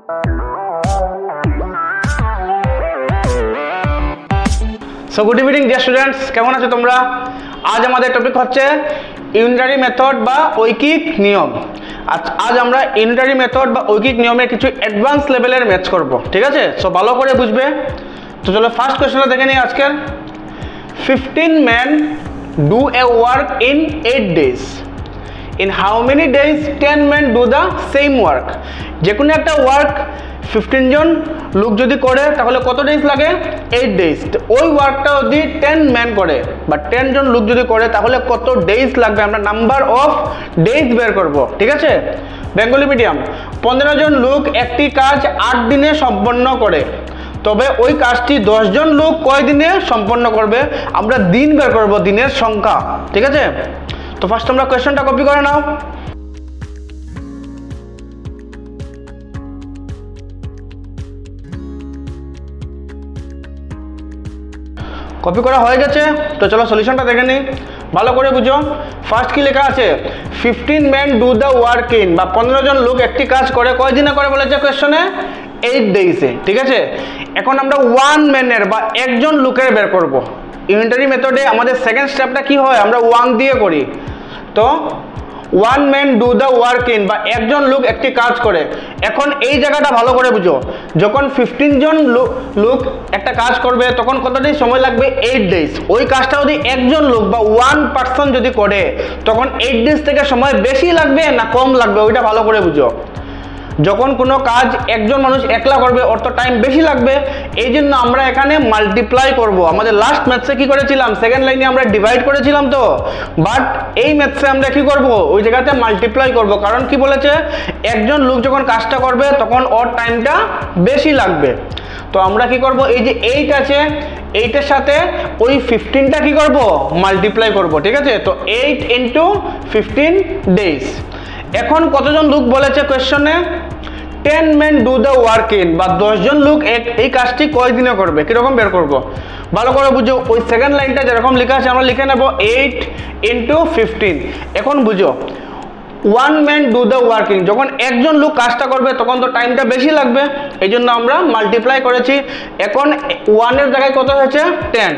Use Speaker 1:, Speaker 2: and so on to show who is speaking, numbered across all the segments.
Speaker 1: So good evening dear students, কেমন আছো তোমরা? আজ আমাদের টপিক হচ্ছে ইউনিটারি মেথড বা ঐকিক নিয়ম। আজ আমরা ইউনিটারি মেথড বা ঐকিক নিয়মের কিছু অ্যাডভান্স লেভেলের ম্যাথস করব, ঠিক আছে? সো ভালো করে বুঝবে। তো চলো ফার্স্ট কোয়েশ্চনটা দেখে নিই আজকের। 15 men do a work in 8 days. In how many days 10 men do the same work? যে কোনো একটা ওয়ার্ক 15 জন লোক যদি করে তাহলে কত ডেজ লাগে? 8 ডেজ। ওই ওয়ার্কটা যদি 10 ম্যান করে বা 10 জন লোক যদি করে তাহলে কত ডেজ লাগবে? আমরা নাম্বার অফ ডেজ বের করব, ঠিক আছে? Bengali medium. 15 জন লোক একটি কাজ 8 দিনে সম্পন্ন করে, তবে ওই কাজটি 10 জন লোক কয় দিনে সম্পন্ন করবে? আমরা দিন বের করব, দিনের সংখ্যা, ঠিক আছে? তো ফার্স্ট তোমরা কোয়েশ্চনটা কপি করে নাও। কপি করা হয়ে গেছে, তো চলো সলিউশনটা দেখে নিই, ভালো করে বুঝো। ফার্স্ট কি লেখা আছে? 15 men do the work in, বা 15 জন লোক একটি কাজ করে কয় দিনে করে বলেছে কোয়েশ্চনে? 8 ডেইসে, ঠিক আছে? এখন আমরা ওয়ান ম্যানের বা একজন লোকের বের করব। ইউনিটারি মেথডে আমাদের সেকেন্ড স্টেপটা কি হয়? আমরা ওয়ান দিয়ে করি। তো one man do the work in, বা একজন লোক একটি কাজ করে। এখন এই জায়গাটা ভালো করে বুঝো, যখন 15 জন লোক একটা কাজ করবে তখন কত দিন সময় লাগবে? 8 ডেজ। ওই কাজটা যদি একজন লোক বা ওয়ান পার্সন যদি করে তখন 8 ডেজ থেকে সময় বেশি লাগবে না কম লাগবে? ওইটা ভালো করে বুঝো। যখন কোনো কাজ একজন মানুষ একলা করবে ওর তো টাইম বেশি লাগবে, এই জন্য আমরা এখানে মাল্টিপ্লাই করব। আমাদের লাস্ট ম্যাথসে কি করেছিলাম? সেকেন্ড লাইনে আমরা ডিভাইড করেছিলাম তো, বাট এই ম্যাথসে আমরা কি করব? ওই জায়গাতে মাল্টিপ্লাই করব। কারণ কি বলেছে? একজন লোক যখন কাজটা করবে তখন ওর টাইমটা বেশি লাগবে। তো আমরা কি করব? এই যে 8 আছে, 8-এর সাথে ওই 15টা কি করব? মাল্টিপ্লাই করব, ঠিক আছে? তো 8 × 15 ডেজ। এখন কতজন লোক বলেছে কোয়েশ্চনে? 10 men do the work in, বা 10 জন লোক এই কাজটি কয় দিনে করবে, কিরকম বের করব? ভালো করে বুঝো। ওই সেকেন্ড লাইনটা যেরকম লেখা আছে আমরা লিখে নেব 8 × 15। এখন বুঝো, one man do the working, যখন একজন লোক কাজটা করবে তখন তো টাইমটা বেশি লাগবে, এই জন্য আমরা মাল্টিপ্লাই করেছি। এখন ওয়ানের জায়গায় কত হয়েছে? 10।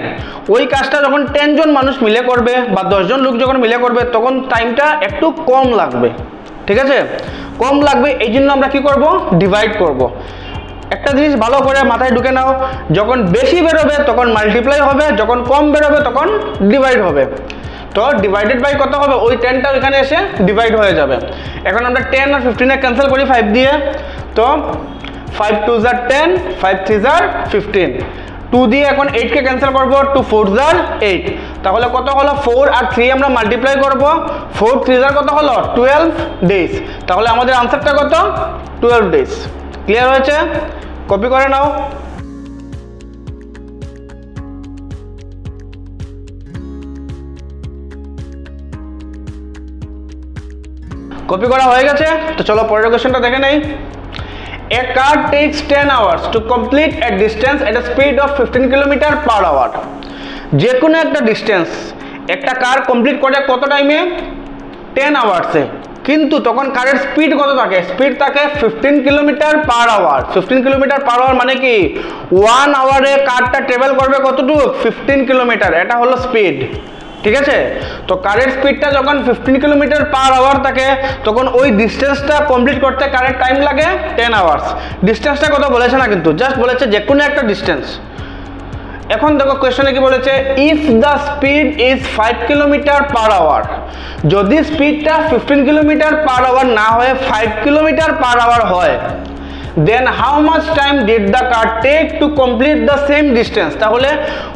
Speaker 1: ওই কাজটা যখন 10 জন মানুষ মিলে করবে বা 10 জন লোক যখন মিলে করবে তখন টাইমটা একটু কম লাগবে, ঠিক আছে? কম লাগবে, এই জন্য আমরা কি করব? ডিভাইড করব। একটা জিনিস ভালো করে মাথায় ঢুকে নাও, যখন বেশি বেরোবে তখন মাল্টিপ্লাই হবে, যখন কম বেরোবে তখন ডিভাইড হবে। তো ডিভাইডেড বাই কত হবে? ওই 10টা এখানে এসে ডিভাইড হয়ে যাবে। এখন আমরা 10 আর 15 ক্যান্সেল করি 5 দিয়ে। তো 5 2 = 10, 5 3 = 15। 2 দিয়ে এখন 8 কে ক্যান্সেল করব, 2 4 = 8। তাহলে কত হলো? 4 আর 3 আমরা মাল্টিপ্লাই করব, 4 3 কত হলো? 12 ডেজ। তাহলে আমাদের আনসারটা কত? 12 ডেজ। ক্লিয়ার হয়েছে? কপি করে নাও। কপি করা হয়ে গেছে, তো চলো পরের কোশ্চেনটা দেখে নেই। A car takes 10 hours to complete a distance at a speed of 15 km/h. যে কোনো একটা ডিস্টেন্স একটা কার কমপ্লিট করে কত টাইমে? 10 আওয়ার্সে। কিন্তু তখন কারের স্পিড কত থাকে? স্পিড থাকে 15 km/h। 15 km/h মানে কি? 1 আওয়ারে কারটা ট্রাভেল করবে কতটুকু? 15 কিলোমিটার। এটা হলো স্পিড, ঠিক আছে? তো কারের স্পিডটা যখন 15 km/h থাকে তখন ওই ডিস্টেন্সটা কমপ্লিট করতে কারের টাইম লাগে 10 আওয়ার্স। ডিস্টেন্সটা কত বলেছে না, কিন্তু জাস্ট বলেছে যে কোনো একটা ডিস্টেন্স। এখন দেখো কোয়েশ্চনে কি বলেছে? If the speed is 5 km/h, যদি স্পিডটা 15 km/h না হয়ে 5 km/h হয়, then how much time did the car take to complete the same distance? তাহলে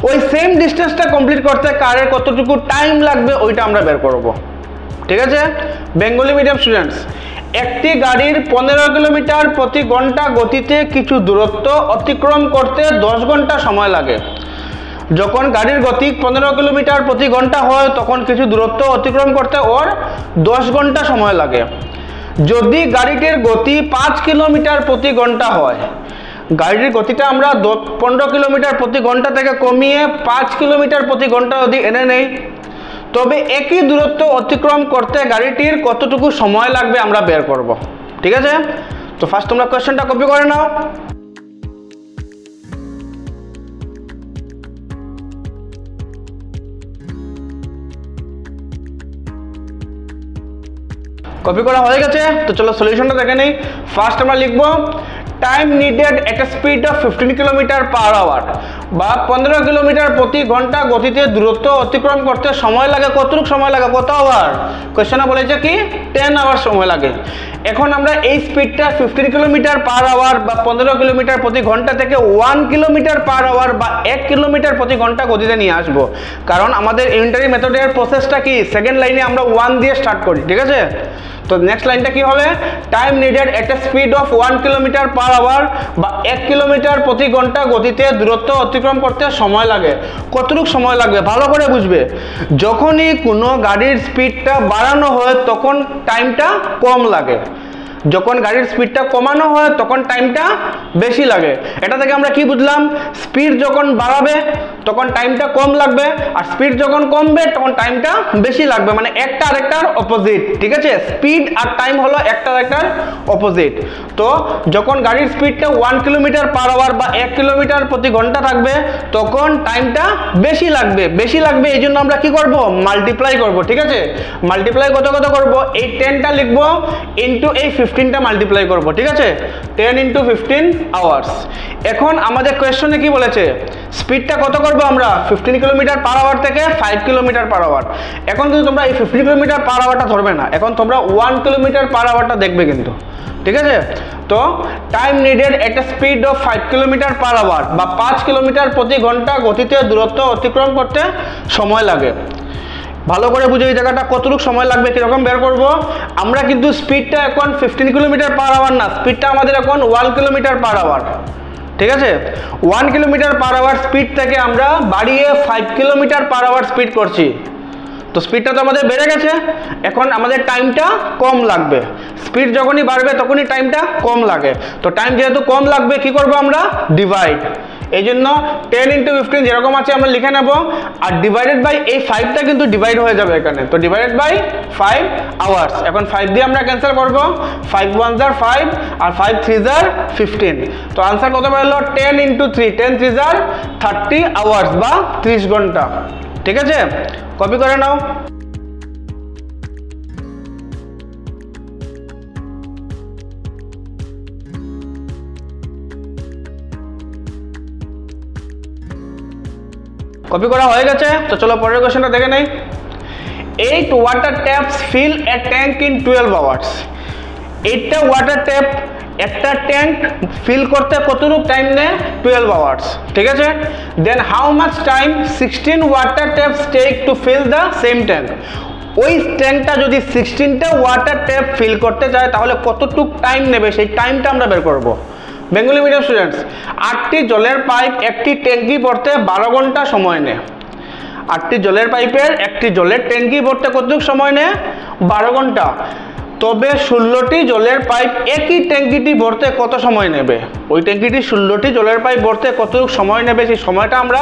Speaker 1: ওই সেম ডিস্টেন্সটা কমপ্লিট করতে কারের কতটুকু টাইম লাগবে ওইটা আমরা বের করব, ঠিক আছে? বেঙ্গলি মিডিয়াম স্টুডেন্টস, একটি গাড়ির 15 কিলোমিটার প্রতি ঘন্টা গতিতে কিছু দূরত্ব অতিক্রম করতে 10 ঘন্টা সময় লাগে। যখন গাড়ির গতি 15 কিলোমিটার প্রতি ঘন্টা হয় তখন কিছু দূরত্ব অতিক্রম করতে ওর 10 ঘন্টা সময় লাগে। যদি গাড়িটির গতি 5 কিলোমিটার প্রতি ঘন্টা হয়, গাড়ির গতিটা আমরা 15 কিলোমিটার প্রতি ঘন্টা থেকে কমিয়ে 5 কিলোমিটার প্রতি ঘন্টা যদি এনে নেই, তবে একই দূরত্ব অতিক্রম করতে গাড়িটির কতটুকু সময় লাগবে আমরা বের করব, ঠিক আছে? তো ফার্স্ট তোমরা কোয়েশ্চেনটা কপি করে নাও। কপি করা হয়ে গেছে, তো চলো সলিউশনটা দেখে নেই। ফার্স্ট আমরা লিখবো time needed at a speed of 15 kilometre per hour বা 15 কিলোমিটার প্রতি ঘন্টা গতিতে দূরত্ব অতিক্রম করতে সময় লাগে কতটুকু সময় লাগে, কত আওয়ার? কোয়েশ্চেনে বলেছে কি 10 আওয়ার সময় লাগে। এখন আমরা এই স্পিডটা 15 কিলোমিটার পার আওয়ার বা 15 কিলোমিটার প্রতি ঘন্টা থেকে 1 কিলোমিটার পার আওয়ার বা 1 কিলোমিটার প্রতি ঘন্টা গতিতে নিয়ে আসবো, কারণ আমাদের ইউনিটারি মেথডের প্রসেসটা কি সেকেন্ড লাইনে আমরা 1 দিয়ে স্টার্ট করি, ঠিক আছে? তো নেক্সট লাইনটা কি হবে, time needed at a speed of 1 kilometre per hour বা 1 কিলোমিটার প্রতি ঘন্টা গতিতে দূরত্ব অতিক্রম করতে সময় লাগে। কতটুকু সময় লাগবে ভালো করে বুঝবে। যখনই কোনো গাড়ির স্পিডটা বাড়ানো হয় তখন টাইমটা কম লাগে, যখন গাড়ির স্পিডটা কমানো হয় তখন টাইমটা বেশি লাগে। এটা থেকে আমরা কি বুঝলাম, স্পিড যখন বাড়াবে তখন টাইমটা কম লাগবে, আর স্পিড যখন কমবে তখন টাইমটা বেশি লাগবে, মানে একটা আরেকটার অপোজিট, ঠিক আছে? স্পিড আর টাইম হলো একটা আরেকটার অপোজিট। তো যখন গাড়ির স্পিডটা 1 কিলোমিটার পার আওয়ার বা 1 কিলোমিটার প্রতি ঘন্টা থাকবে তখন টাইমটা বেশি লাগবে। বেশি লাগবে এই জন্য আমরা কি করব, মাল্টিপ্লাই করব, ঠিক আছে? মাল্টিপ্লাই কত করব, এই 10টা লিখবো ইনটু এই 15টা মাল্টিপ্লাই করব, ঠিক আছে? 10 × 15 আওয়ার্স। এখন আমাদের কোয়েশ্চনে কি বলেছে, স্পিডটা কত করব আমরা 15 কিলোমিটার পার আওয়ার থেকে 5 কিলোমিটার পার আওয়ার। এখন কিন্তু তোমরা এই 15 কিলোমিটার পার আওয়ারটা ধরবে না, এখন তোমরা 1 কিলোমিটার পার আওয়ারটা দেখবে কিন্তু, ঠিক আছে? তো time needed at a speed of 5 kilometre per hour বা 5 কিলোমিটার প্রতি ঘন্টা গতিতে দূরত্ব অতিক্রম করতে সময় লাগে। ভালো করে বুঝে এই জায়গাটা কতটুকু সময় লাগবে কীরকম বের করব। আমরা কিন্তু স্পিডটা এখন 15 কিলোমিটার পার আওয়ার না, স্পিডটা আমাদের এখন 1 কিলোমিটার পার আওয়ার, ঠিক আছে? 1 কিলোমিটার পার আওয়ার স্পিড থেকে আমরা বাড়িয়ে 5 কিলোমিটার পার আওয়ার স্পিড করছি। তো স্পিডটা তো আমাদের বেড়ে গেছে, এখন আমাদের টাইমটা কম লাগবে। স্পিড যখনই বাড়বে তখনই টাইমটা কম লাগে। তো টাইম যেহেতু কম লাগবে কি করব আমরা, ডিভাইড। এই জন্য 10 × 15 যেরকম আছে আমরা লিখে নেব, আর ডিভাইডেড বাই এই 5টা কিন্তু ডিভাইড হয়ে যাবে এখানে, তো ডিভাইডেড বাই 5 আওয়ার্স। এখন 5 দিয়ে আমরা ক্যান্সেল করব, 5 × 1 = 5 আর 5 × 3 = 15। তো আনসার কত বেরোলো, 10 × 3, 10 × 3 = 30 আওয়ার্স বা 30 ঘন্টা, ঠিক আছে? কপি করে নাও। কপি করা হয়ে গেছে, তো চলো পরের কোশ্চেনটা দেখে নেই। 8 water taps fill a tank in 12 hours. 8টা ওয়াটার ট্যাপ একটা ট্যাঙ্ক ফিল করতে কতটুকু টাইম নেয়, 12 আওয়ার্স, ঠিক আছে? Then how much time 16 water taps take to fill the same tank. ওই ট্যাঙ্কটা যদি 16টা ওয়াটার ট্যাপ ফিল করতে চায় তাহলে কতটুকু টাইম নেবে, সেই টাইমটা আমরা বের করব। বেঙ্গলি মিডিয়াম স্টুডেন্টস, 8টি জলের পাইপ একটি ট্যাঙ্কি ভরতে 12 ঘন্টা সময় নেয়। 8টি জলের পাইপের একটি জলের ট্যাঙ্কি ভরতে কতটুকু সময় নেয়, 12 ঘন্টা। তবে 16টি জলের পাইপ একই ট্যাঙ্কিটি ভরতে কত সময় নেবে, ওই ট্যাঙ্কিটি 16টি জলের পাইপ ভরতে কতটুকু সময় নেবে সেই সময়টা আমরা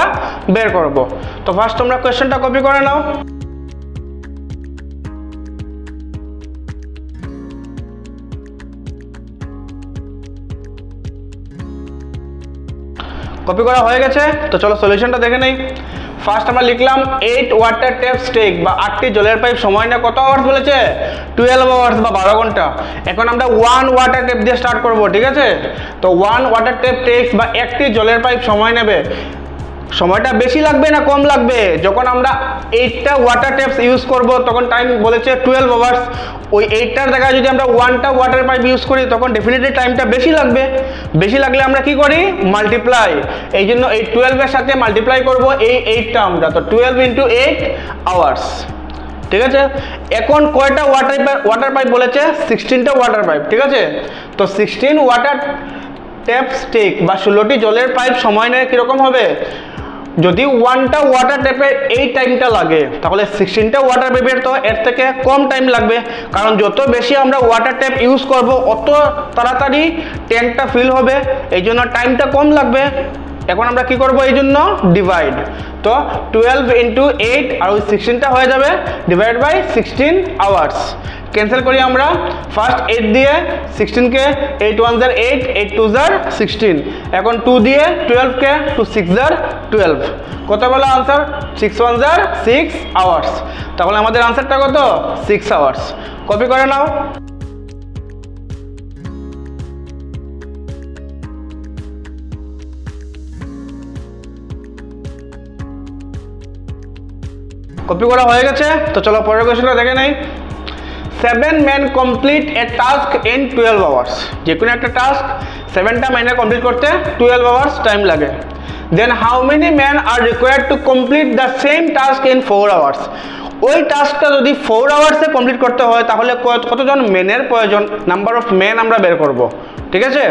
Speaker 1: বের করব। তো ফার্স্ট তোমরা কোয়েশ্চেনটা কপি করে নাও। কপি করা হয়ে গেছে, তো চলো সলিউশনটা দেখে নেই। ফার্স্ট আমরা লিখলাম 8 ওয়াটার ট্যাপ টেক বা 8টি জলের পাইপ সময় নেয় কত আওয়ার্স বলেছে, 12 আওয়ার্স বা 12 ঘন্টা। এখন আমরা 1 ওয়াটার ট্যাপ দিয়ে স্টার্ট করব, ঠিক আছে? তো 1 ওয়াটার ট্যাপ টেক্স বা একটি জলের পাইপ সময় নেবে, সময়টা বেশি লাগবে না কম লাগবে? যখন আমরা 8টা ওয়াটার ট্যাপস ইউজ করব তখন টাইম বলেছে 12 আওয়ার্স। ওই 8টার জায়গায় যদি আমরা 1টা ওয়াটার পাইপ ইউজ করি তখন ডেফিনেটলি টাইমটা বেশি লাগবে। বেশি লাগলে আমরা কি করি, মাল্টিপ্লাই। এই জন্য এই 12 এর সাথে মাল্টিপ্লাই করব এই 8টা আমরা, তো 12 × 8 আওয়ার্স, ঠিক আছে? এখন কয়টা ওয়াটার পাইপ বলেছে, 16টা ওয়াটার পাইপ, ঠিক আছে? তো 16 ওয়াটার ট্যাপ টেক বা 16টি জলের পাইপ সময় নেয় কীরকম হবে, যদি 1টা ওয়াটার ট্যাপের এই টাইমটা লাগে তাহলে 16টা ওয়াটার পাইপের তো এর থেকে কম টাইম লাগবে, কারণ যত বেশি আমরা ওয়াটার ট্যাপ ইউজ করব অত তাড়াতাড়ি ট্যাঙ্কটা ফিল হবে, এই জন্য টাইমটা কম লাগবে। এখন আমরা কি করব, এই জন্য ডিভাইড। তো 12 × 8 আর ওই 16টা হয়ে যাবে ডিভাইড বাই 16 আওয়ার্স। ক্যান্সেল করি আমরা ফার্স্ট 8 দিয়ে 16কে 8 1 जार 8 8 2 जार 16 এখন 2 দিয়ে 12কে 2 6 जार 12 কত বলা आंसर 6 1 जार 6 আওয়ার্স তাহলে আমাদের आंसरটা কত 6 আওয়ার্স কপি করে নাও কপি করা হয়ে গেছে তো চলো পরের কোশ্চেনটা দেখে নেই 7 men complete a task in 12 hours যে কোনো একটা টাস্ক 7টা ম্যানে কমপ্লিট করতে 12 hours টাইম লাগে then how many men are required to complete the same task in 4 hours ওই টাস্কটা যদি 4 hours এ কমপ্লিট করতে হয় তাহলে কতজন মেনের প্রয়োজন নাম্বার অফ মেন আমরা বের করব ঠিক আছে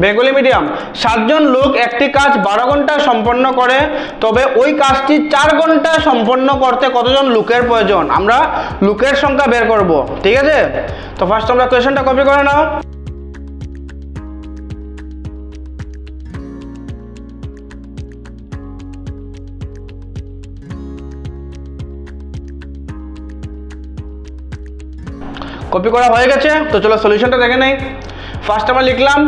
Speaker 1: বেঙ্গলি মিডিয়াম 7 জন লোক একটি কাজ 12 ঘন্টা সম্পন্ন করে তবে ওই কাজটি 4 ঘন্টা সম্পন্ন করতে কতজন লোকের প্রয়োজন আমরা লোকের সংখ্যা বের করব ঠিক আছে তো ফার্স্ট আমরা কোশ্চেনটা কপি করে নাও কপি করা হয়ে গেছে তো চলো সলিউশনটা দেখে নেই ফার্স্ট আমরা লিখলাম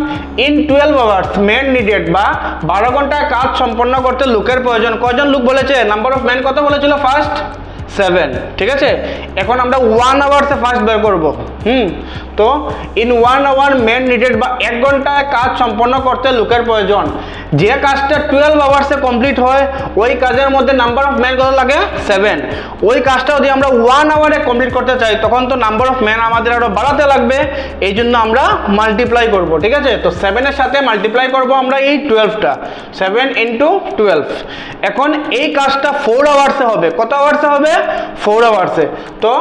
Speaker 1: ইন 12 আওয়ার্স মেন নিডেড বা 12 ঘন্টা কাজ সম্পন্ন করতে লোকের প্রয়োজন কয়জন লোক বলেছে নাম্বার অফ মেন কত বলেছিল ফার্স্ট 7 ঠিক আছে এখন আমরা 1 আওয়ার্সে ফার্স্ট বের করব তো ইন 1 আওয়ার মেন নিডেড বা 1 ঘন্টায় কাজ সম্পন্ন করতে লোকের প্রয়োজন যে কাজটা 12 আওয়ার্সে কমপ্লিট হয় ওই কাজের মধ্যে নাম্বার অফ মেন কত লাগে 7 ওই কাজটা যদি আমরা 1 আওয়ারে কমপ্লিট করতে চাই তখন তো নাম্বার অফ মেন আমাদের আরো বাড়াতে লাগবে এইজন্য আমরা মাল্টিপ্লাই করব ঠিক আছে তো 7 এর সাথে মাল্টিপ্লাই করব আমরা এই 12টা 7 * 12 এখন এই কাজটা 4 আওয়ার্সে হবে কত আওয়ার্সে হবে 4 আওয়ার্সে তো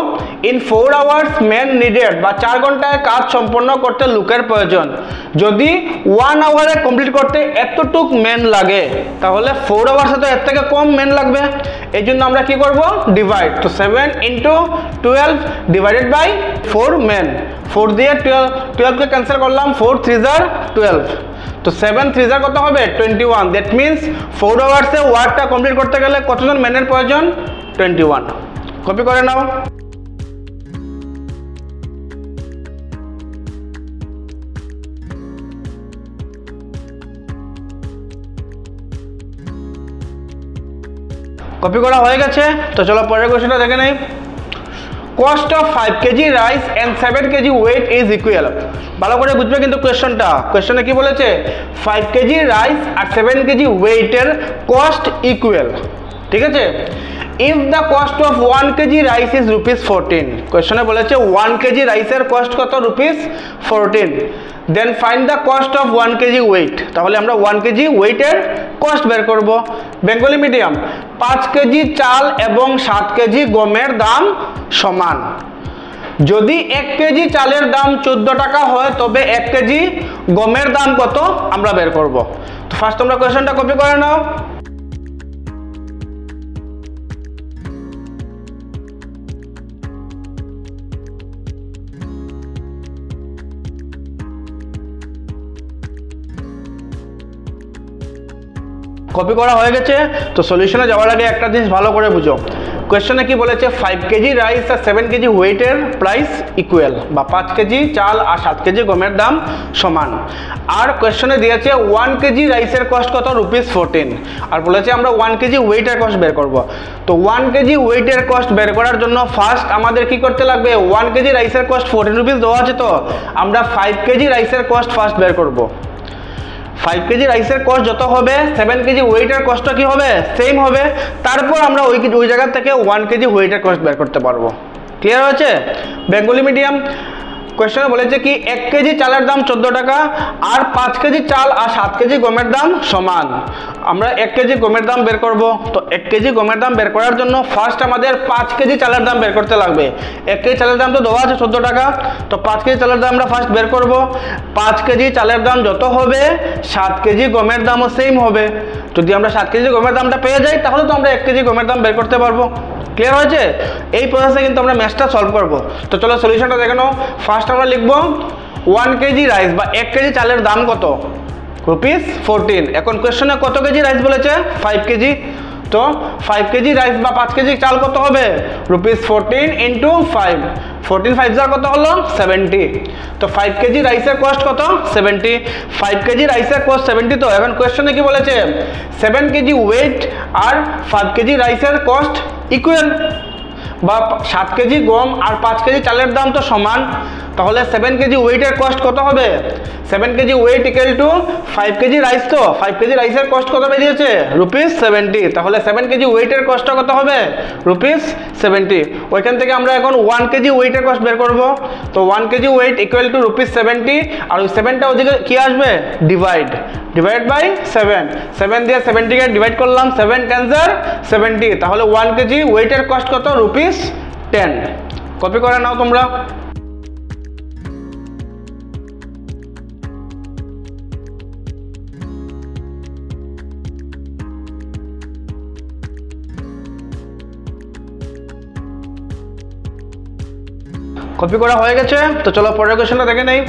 Speaker 1: ইন 4 আওয়ার্স মেন নিডেড বা 4 ঘন্টায় কাজ সম্পন্ন করতে লোকের প্রয়োজন যদি 1 আওয়ারে কমপ্লিট করতে এতটুক মেন লাগে তাহলে 4 আওয়ার্সে তো এর থেকে কম মেন লাগবে এইজন্য আমরা কি করব ডিভাইড তো 7 * 12 ডিভাইডেড বাই 4 মেন 4 দিয়ে 12 কে ক্যান্সেল করলাম 4 3 जार 12 তো 7 3 जार কত হবে 21 দ্যাট মিন্স 4 আওয়ার্সে ওয়ার্কটা কমপ্লিট করতে গেলে কতজন মেনের প্রয়োজন 21 কপি করে নাও কপি করা হয়ে গেছে তো চলো পরের কোশ্চেনটা দেখে নেই cost of 5 kg rice and 7 kg weight is equal ভালো করে বুঝবে কিন্তু কোশ্চেনে কি বলেছে 5 kg রাইস আর 7 kg weight এর কস্ট ইকুয়াল ঠিক আছে if the cost of 1 kg rice is ₹14 কোশ্চেনে বলেছে 1 kg রাইসের কস্ট কত ₹14 then find the cost of 1 kg weight তাহলে আমরা 1 kg weight এর কস্ট বের করব বেঙ্গলি মিডিয়াম 5 কেজি চাল এবং 7 কেজি গমের দাম সমান যদি 1 কেজি চালের দাম 14 টাকা হয় তবে 1 কেজি গমের দাম কত আমরা বের করব তো ফার্স্ট তোমরা কোশ্চেনটা কপি করে নাও কপি করা হয়ে গেছে তো সলিউশনে যাওয়ার আগে একটা জিনিস ভালো করে বুঝো কোশ্চেনে কি বলেছে 5 কেজি রাইস আর 7 কেজি ওয়েটের প্রাইস ইকুয়াল বা 5 কেজি চাল আর 7 কেজি গমের দাম সমান আর কোশ্চেনে দিয়েছে 1 কেজি রাইসের কস্ট কত ₹14 আর বলেছে আমরা 1 কেজি ওয়েটের কস্ট বের করব তো 1 কেজি ওয়েটের কস্ট বের করার জন্য ফার্স্ট আমাদের কি করতে লাগবে 1 কেজি রাইসের কস্ট 14 রুপিস দেওয়া আছে তো আমরা 5 কেজি রাইসের কস্ট ফার্স্ট বের করব 5 কেজি রাইসের কস্ট যত হবে 7 কেজি ওয়েটের কস্টটা কি হবে সেম হবে তারপর আমরা ওই জায়গা থেকে 1 কেজি ওয়েটের কস্ট বের করতে পারবো ক্লিয়ার হয়েছে বেঙ্গলি মিডিয়াম কোশ্চেনে বলেছে কি 1 কেজি চালের দাম 14 টাকা আর 5 কেজি চাল আর 7 কেজি গমের দাম সমান আমরা 1 কেজি গমের দাম বের করব তো 1 কেজি গমের দাম বের করার জন্য ফার্স্ট আমাদের 5 কেজি চালের দাম বের করতে লাগবে 1 কেজি চালের দাম তো দেওয়া আছে 14 টাকা তো 5 কেজি চালের দাম আমরা ফার্স্ট বের করব 5 কেজি চালের দাম যত হবে 7 কেজি গমের দামও সেম হবে যদি আমরা 7 কেজি গমের দামটা পেয়ে যাই তাহলে তো আমরা 1 কেজি গমের দাম বের করতে পারবো ক্লিয়ার হয়েছে এই প্রসেসে কিন্তু আমরা ম্যাথটা সলভ করব তো চলো সলিউশনটা দেখে নাও ফার্স্ট আমরা লিখব 1 কেজি রাইস বা 1 কেজি চালের দাম কত ₹14 এখন কোশ্চেনে কত কেজি রাইস বলেছে 5 কেজি তো 5 কেজি রাইস বা 5 কেজি চাল কত হবে ₹14 * 5 14 5 কত হলো 70। তো 5 কেজি রাইসের কস্ট কত 70। 5 কেজি রাইসের কস্ট 70। তো এখন কোয়েশ্চনে কি বলেছে 7 কেজি ওয়েট আর 5 কেজি রাইসের কস্ট ইকুয়াল, বা 7 কেজি গম আর 5 কেজি চালের দাম তো সমান। তাহলে 7 কেজি ওয়েটের কস্ট কত হবে 7 KG weight equal to 5 KG rice. তো 5 কেজি রাইসের কস্ট কত বেরিয়েছে ₹70। তাহলে 7 কেজি ওয়েটের কস্টটা কত হবে ₹70। ওইখান থেকে আমরা এখন 1 কেজি ওয়েটের কস্ট বের করব। তো 1 কেজি ওয়েট ইকুয়াল টু ₹70, আর ওই 7টা ওদিকে কি আসবে ডিভাইড বাই 7। 7 দিয়ে 70কে ডিভাইড করলাম, 7 10 70। তাহলে 1 কেজি ওয়েটের কস্ট কত ₹10। কপি করে নাও তোমরা। কপি করা হয়ে গেছে। তো চলো পরের কোশ্চেনটা দেখে নেই।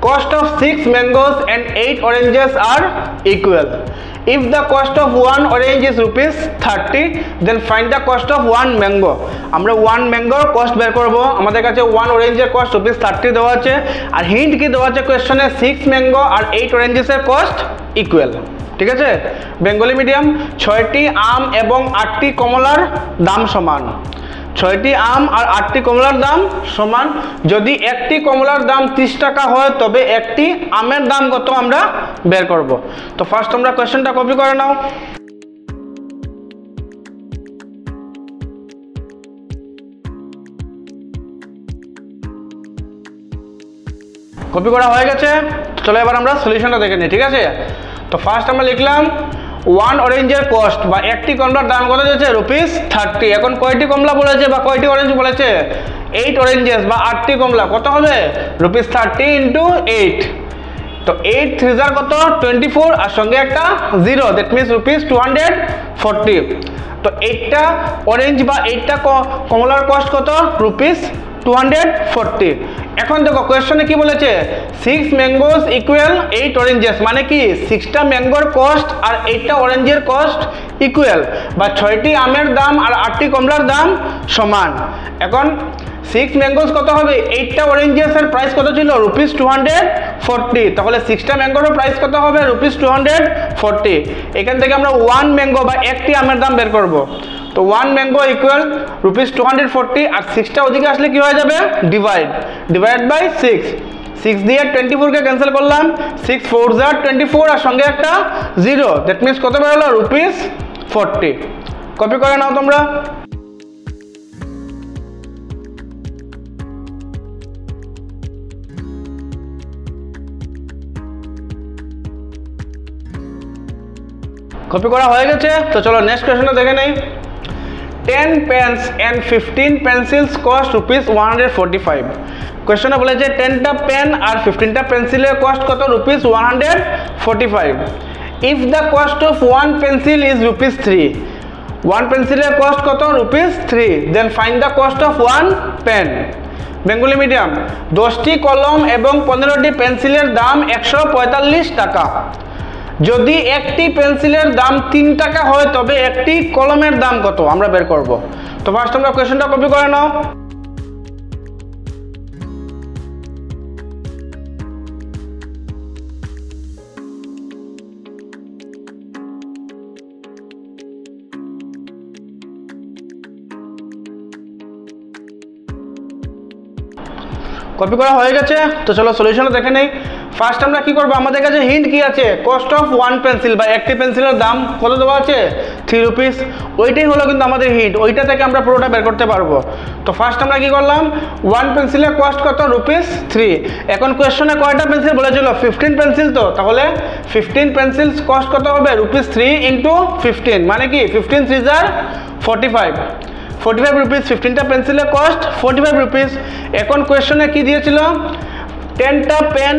Speaker 1: Cost of 6 mangoes and 8 oranges are equal. If the cost of 1 orange is ₹30, then find the cost of 1 mango. আমরা 1 ম্যাঙ্গোর কস্ট বের করব। আমাদের কাছে 1 অরেঞ্জের কস্ট ₹30 দেওয়া আছে, আর হিন্ট কি দেওয়া আছে কোয়েশ্চনে 6 ম্যাঙ্গো আর 8 অরেঞ্জেসের কস্ট ইকুয়াল। ঠিক আছে, বেঙ্গলি মিডিয়াম। 6টি আম এবং 8টি কমলার দাম সমান। 6টি আম আর 8টি কমলার দাম সমান। যদি একটি কমলার দাম 30 টাকা হয় তবে একটি আমের দাম কত আমরা বের করব। তো ফার্স্ট তোমরা কোশ্চেনটা কপি করে নাও। কপি করা হয়ে গেছে। চলো এবার আমরা সলিউশনটা দেখে নিই। ঠিক আছে, তো ফার্স্ট আমরা লিখলাম 1 অরেঞ্জের কস্ট বা একটি কমলার দাম কত দিয়েছে ₹30। এখন কয়টি কমলা বলেছে বা কয়টি অরেঞ্জ বলেছে 8 অরেঞ্জেস বা 8টি কমলা, কত হবে ₹30 ইন্টু 8। তো 8 3 কত 24, আর সঙ্গে একটা 0, দ্যাট মিনস ₹240। তো 8টা অরেঞ্জ বা 8টা কমলার কস্ট কত ₹240। এখন দেখো কোয়েশ্চনে কি বলেছে 6 ম্যাঙ্গোস ইকুয়াল 8 অরেঞ্জেস, মানে কি 6টা ম্যাঙ্গোর কস্ট আর 8টা অরেঞ্জের কস্ট ইকুয়াল, বা 6টি আমের দাম আর 8টি কমলার দাম সমান। এখন 6 ম্যাঙ্গোস কত হবে 8টা অরেঞ্জেসের প্রাইস কত ছিল ₹240। তাহলে 6টা ম্যাঙ্গোর প্রাইস কত হবে ₹240। এখান থেকে আমরা 1 ম্যাঙ্গো বা একটি আমের দাম বের করব। তো 1 ম্যাঙ্গো ইকুয়াল ₹240, আর 6টা ওদিকে আসলে কি হয়ে যাবে ডিভাইড বাই 6। 6 দিয়ে 24কে ক্যান্সেল করলাম, 6 4 24, আর সঙ্গে একটা 0, দ্যাট মিনস কত বের হলো ₹40। কপি করে নাও তোমরা। কপি করা হয়ে গেছে। তো চলো নেক্সট কোয়েশ্চনটা দেখে নেই। 10 pens and 15 pencils cost ₹145। কোয়েশ্চনে বলেছে 10টা পেন আর 15টা পেন্সিলের কস্ট কত ₹145। If the cost of 1 pencil is ₹3, 1 পেন্সিলের কস্ট কত ₹3, then find the cost of 1 pen. Bengali medium. 10টি কলম এবং 15টি পেন্সিলের দাম 145 টাকা। যদি একটি পেন্সিলের দাম 3 টাকা হয় তবে একটি কলমের দাম কত আমরা বের করব। তো ফার্স্ট আমরা কোয়েশ্চনটা কপি করে নাও। কপি করা হয়ে গেছে। তো চলো সলিউশনটা দেখে নেই। ফার্স্ট আমরা কি করব, আমাদের কাছে হিন্ট কি আছে কস্ট অফ 1 পেন্সিল বা একটি পেন্সিলের দাম কত দেওয়া আছে ₹3। ওইটাই হলো কিন্তু আমাদের হিন্ট, ওইটা থেকে আমরা পুরোটা বের করতে পারবো। তো ফার্স্ট আমরা কি করলাম 1 পেন্সিলের কস্ট কত ₹3। এখন কোয়েশ্চনে কয়টা পেন্সিল বলেছিল 15 পেন্সিল, তো তাহলে 15 পেন্সিল কস্ট কত হবে ₹3 ইন্টু 15, মানে কি 15 3 45, 45 রুপিস। 15টা পেন্সিলের কস্ট 45 রুপিস। এখন কোয়েশ্চনে কি দিয়েছিল 10টা পেন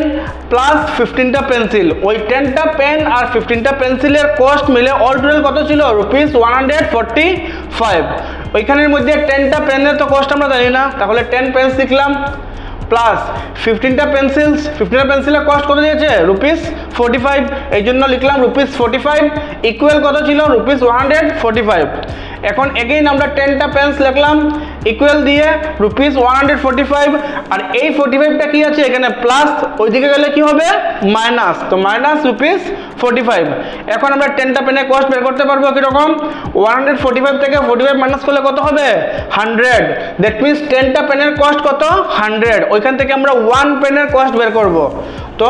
Speaker 1: প্লাস 15টা পেন্সিল, ওই 10টা পেন আর 15টা পেন্সিলের কস্ট মিলে অল টোটাল কত ছিল ₹145। ওইখানের মধ্যে 10টা পেনের তো কস্ট আমরা জানি না, তাহলে 10 পেন্স লিখলাম প্লাস 15টা পেন্সিলস, 15টা পেন্সিলের কস্ট কত দিয়েছে ₹45, এই জন্য লিখলাম ₹45 ইকুয়াল কত ছিল ₹145। এখন এগেইন আমরা 10টা পেন্স লিখলাম ইকুয়াল দিয়ে ₹145 আর এই 45টা কি আছে এখানে প্লাস, ওইদিকে গেলে কি হবে মাইনাস, তো মাইনাস ₹45। এখন আমরা 10টা পেনের কস্ট বের করতে পারবো কিরকম, 145 থেকে 45 মাইনাস করলে কত হবে 100, দ্যাট মিনস 10টা পেনের কস্ট কত 100, ওইখান থেকে আমরা 1 পেনের কস্ট বের করব। তো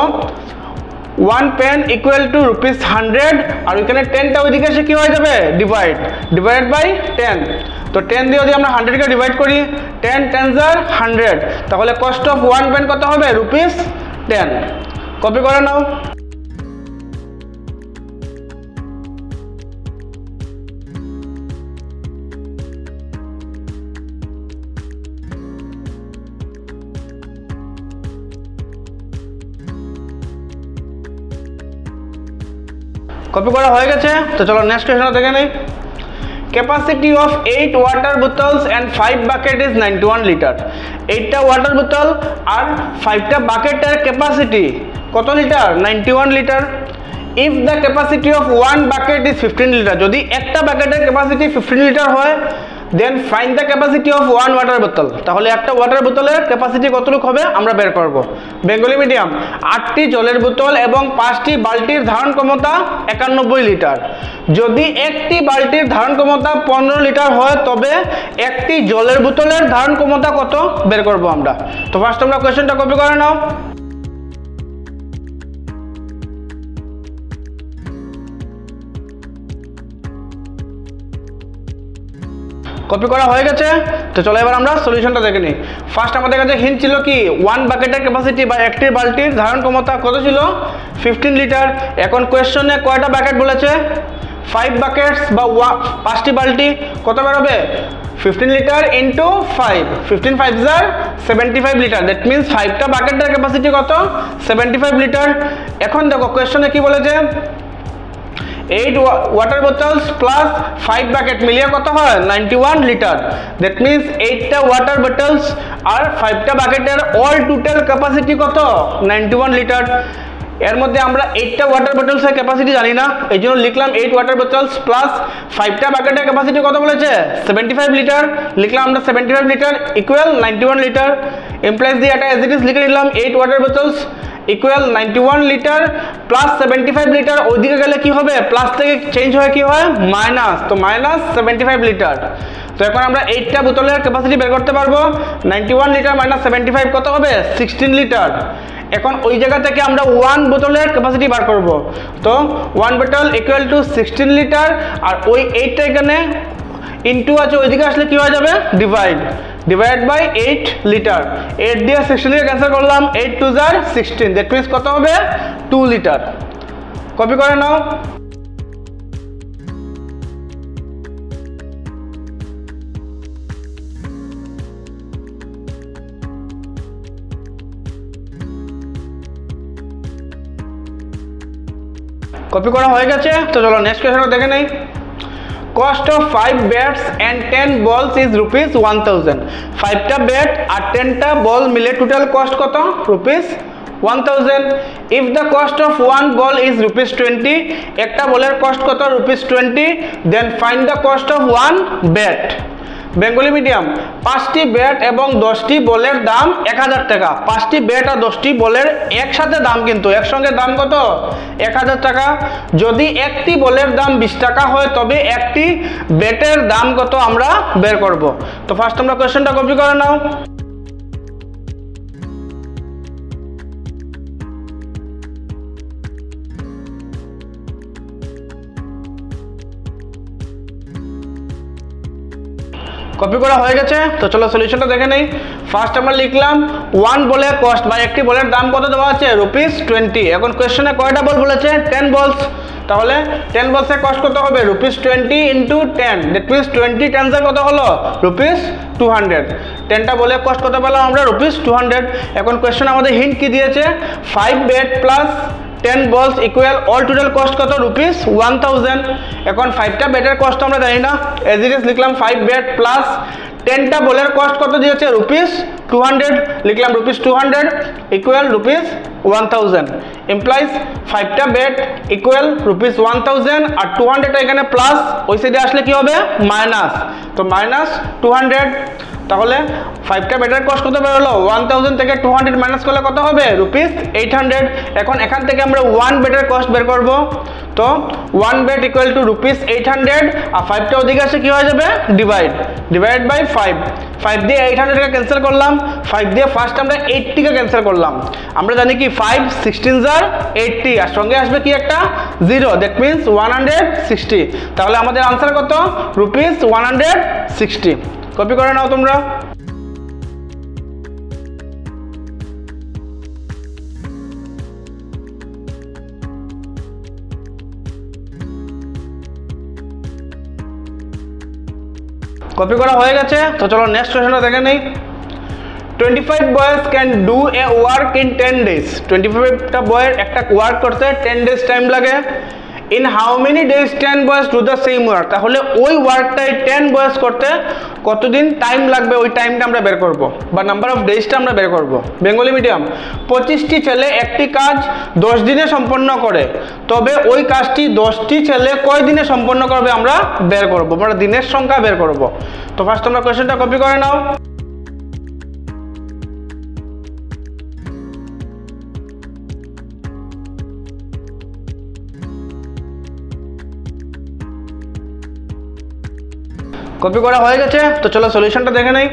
Speaker 1: 1 পেন ইকুয়াল টু ₹100 আর ওইখানে 10টা ওইদিকে এসে কি হয়ে যাবে ডিভাইড বাই 10, তো 10 দিয়ে যদি আমরা 100 কে ডিভাইড করি 10 10s are 100, তাহলে কস্ট অফ 1 পেন কত হবে ₹10। কপি করে নাও। কপি করা হয়ে গেছে, তো চলো নেক্সট কোয়েশ্চন দেখে নেই। Capacity of 8 water bottles and 5 bucket is 91 litre. 8টা ওয়াটার বোতল আর 5টা বাকেটের ক্যাপাসিটি কত litre 91 litre. If the capacity of 1 bucket is 15 litre, যদি একটা বাকেটের ক্যাপাসিটি 15 লিটার হয় then find the capacity of 1 water bottle, তাহলে একটা ওয়াটার বোতলের ক্যাপাসিটি কতটুকু হবে আমরা বের করব। বেঙ্গলি মিডিয়াম 8টি জলের বোতল এবং 5টি বালতির ধারণ ক্ষমতা 91 লিটার। যদি একটি বালতির ধারণ ক্ষমতা 15 লিটার হয় তবে একটি জলের বোতলের ধারণ ক্ষমতা কত বের করব আমরা। তো ফার্স্ট আমরা কোয়েশ্চনটা কপি করে নাও। কপি করা হয়ে গেছে, তো চলো এবার আমরা সলিউশনটা দেখে নিই। ফার্স্ট আমাদের কাছে হিন্ট ছিল কি 1 বাকেটের ক্যাপাসিটি বা একটি বালতির ধারণ ক্ষমতা কত ছিল 15 লিটার। এখন কোয়েশ্চনে কয়টা বাকেট বলেছে 5 বাকেটস বা 5টি বালতি, কত বেরোবে 15 litre into 5, 15 5s are 75 litre, that means 5টা বাকেটের ক্যাপাসিটি কত 75 লিটার। এখন দেখো কোয়েশ্চনে কি বলেছে 8 ওয়াটার বোতলস প্লাস 5 বাকেট মিলিয়ে কত হয় 91 লিটার, দ্যাট মিনস 8টা ওয়াটার বোতলস আর 5টা বাকেটের অল টোটাল ক্যাপাসিটি কত 91 লিটার। এর মধ্যে আমরা 8টা ওয়াটার বোতলসের ক্যাপাসিটি জানি না, এই জন্য লিখলাম 8 ওয়াটার বোতলস প্লাস 5টা বাকেটের ক্যাপাসিটি কত বলেছে 75 লিটার, লিখলাম আমরা 75 লিটার ইকুয়াল 91 লিটার। এমপ্লয়েজ দিয়ে এটা এজ ইট ইজ লিখে নিলাম 8 water bottles equal 91 litre plus 75 litre, ওইদিকে গেলে কি হবে প্লাস থেকে চেঞ্জ হয়ে কি হয় মাইনাস, তো মাইনাস 75 লিটার। তো এখন আমরা 8টা বোতলের ক্যাপাসিটি বের করতে পারবো, 91 লিটার মাইনাস 75 কত হবে 16 লিটার। এখন ওই জায়গা থেকে আমরা 1 বোতলের ক্যাপাসিটি বার করব, তো 1 বোতল ইকুয়াল টু 16 লিটার আর ওই 8টা এখানে ইনটু আছে ওইদিকে আসলে কি হয়ে যাবে ডিভাইড বাই 8 লিটার। 8 দিয়ে 16 কে ক্যান্সেল করলাম, 8 2s are 16, দ্যাট মিনস কত হবে 2 লিটার। কপি করে নাও। কপি করা হয়ে গেছে, তো চলো নেক্সট কোয়েশ্চন দেখে নেই। কস্ট অফ 5 ব্যাটস অ্যান্ড 10 বলস ইজ ₹1000। 5টা ব্যাট আর 10টা বল মিলে টোটাল কস্ট কত ₹1000। If the cost of 1 ball is ₹20, একটা বলের কস্ট কত ₹20, then find the cost of 1 bat. Bengali medium 5টি ব্যাট এবং 10টি বলের দাম 1000 টাকা। 5টি ব্যাট আর 10টি বলের একসাথে দাম কিন্তু একসঙ্গে দাম কত 1000 টাকা। যদি একটি বলের দাম 20 টাকা হয় তবে একটি ব্যাটের দাম কত আমরা বের করব। তো ফার্স্ট আমরা কোয়েশ্চনটা কপি করে নাও। কপি করা হয়ে গেছে, তো চলো সলিউশনটা দেখে নেই। ফার্স্ট আমরা লিখলাম 1 বলের কস্ট বা একটি বলের দাম কত দেওয়া আছে ₹20। এখন কোয়েশ্চনে কয়টা বল বলেছে 10 বলস, তাহলে 10 বলসের কস্ট কত হবে ₹20 ইন্টু 10, দ্যাট মিনস 20 10s কত হলো ₹200। 10টা বলের কস্ট কত পেলাম আমরা ₹200। এখন কোয়েশ্চন আমাদের হিন্ট কি দিয়েছে 5 ব্যাট প্লাস 10 বলস ইকুয়াল অল টোটাল কস্ট কত রুপিস 1000। এখন 5টা ব্যাটের কস্ট আমরা জানি না, এজ ইট ইজ লিখলাম 5 ব্যাট প্লাস 10টা বলের কস্ট কত দিয়েছে রুপিস 200, লিখলাম রুপিস 200 ইকুয়াল রুপিস 1000 ইমপ্লাইজ 5টা ব্যাট ইকুয়াল রুপিস 1000 আর 200টা এখানে প্লাস ওই সাইডে আসলে কি হবে মাইনাস, তো মাইনাস 200। তাহলে 5টা ব্যাটের কস্ট কত বের হলো 1000 থেকে 200 মাইনাস করলে কত হবে রুপিস 800। এখন এখান থেকে আমরা 1 ব্যাটের কস্ট বের করব, তো 1 ব্যাট ইকুয়াল টু রুপিস 800 আর 5টা ওদিকে আসে কি হয়ে যাবে ডিভাইড বাই 5 দিয়ে 800 কে ক্যান্সেল করলাম, 5 দিয়ে ফার্স্ট আমরা 80 কে ক্যান্সেল করলাম। আমরা জানি কি 5 16 jar 80 আর সঙ্গে আসবে কি একটা 0, দ্যাট মিন্স 160। তাহলে আমাদের आंसर কত রুপিস 160। কপি করে নাও তোমরা। কপি করা হয়ে গেছে, তো চলো নেক্সট কোশ্চেনটা দেখে নেই। 25 boys can do a work in 10 days। 25টা বয়ের একটা ওয়ার্ক করতে 10 days টাইম লাগে। In how many days 10 boys do the same work. তাহলে ওই ওয়ার্কটাই 10 বয়েজ করতে কতদিন টাইম লাগবে ওই টাইমটা আমরা বের করব, বা নাম্বার অফ ডেজটা আমরা বের করব। বেঙ্গলি মিডিয়াম 25টি ছেলে একটি কাজ 10 দিনে সম্পন্ন করে, তবে ওই কাজটি 10টি ছেলে কয় দিনে সম্পন্ন করবে আমরা বের করব, আমরা দিনের সংখ্যা বের করব। তো ফার্স্ট তোমরা কোশ্চেনটা কপি করে নাও। কপি করা হয়ে গেছে, তো চলো সলিউশনটা দেখে নেই।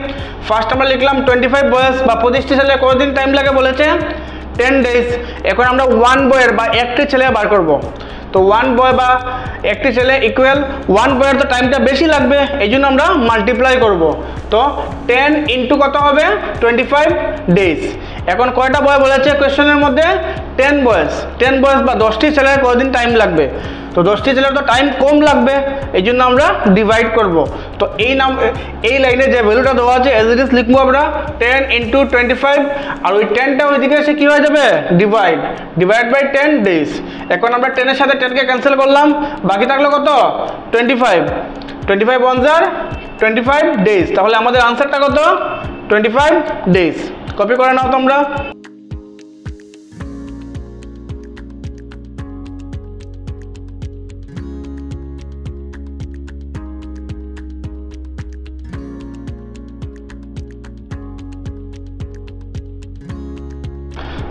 Speaker 1: ফার্স্ট আমরা লিখলাম 25 বয়েজ বা 25টি ছেলে কতদিন টাইম লাগে বলেছে 10 days। এখন আমরা 1 বয়ের বা একটি ছেলে বার করব, তো 1 বয় বা একটি ছেলে ইকুয়াল 1 বয়ের তো টাইমটা বেশি লাগবে, এই জন্য আমরা মাল্টিপ্লাই করব। তো 10 ইন্টু কত হবে 25 days। এখন কয়টা বয় বলেছে কোয়েশ্চেনের মধ্যে 10 বয়েজ বা 10টি ছেলের কতদিন টাইম লাগবে, তো 10টি ছেলের তো টাইম কম লাগবে, এই জন্য আমরা ডিভাইড করব। তো এই লাইনে যে ভ্যালুটা দেওয়া আছে এজ ইট ইজ লিখবো আমরা 10 ইন্টু 25 আর ওই 10টা ওইদিকে এসে কি হয়ে যাবে ডিভাইড বাই 10 days। এখন আমরা 10 এর সাথে 10 কে ক্যান্সেল করলাম, বাকি থাকলো কত 25 1 jar 25 days। তাহলে আমাদের আনসারটা কত 25 days। কপি করে নাও তোমরা।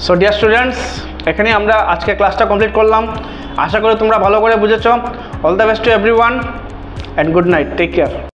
Speaker 1: সো ডিয়ার স্টুডেন্টস, এখানে আমরা আজকে ক্লাসটা কমপ্লিট করলাম। আশা করি তোমরা ভালো করে বুঝেছো। All the best to everyone and good night, take care.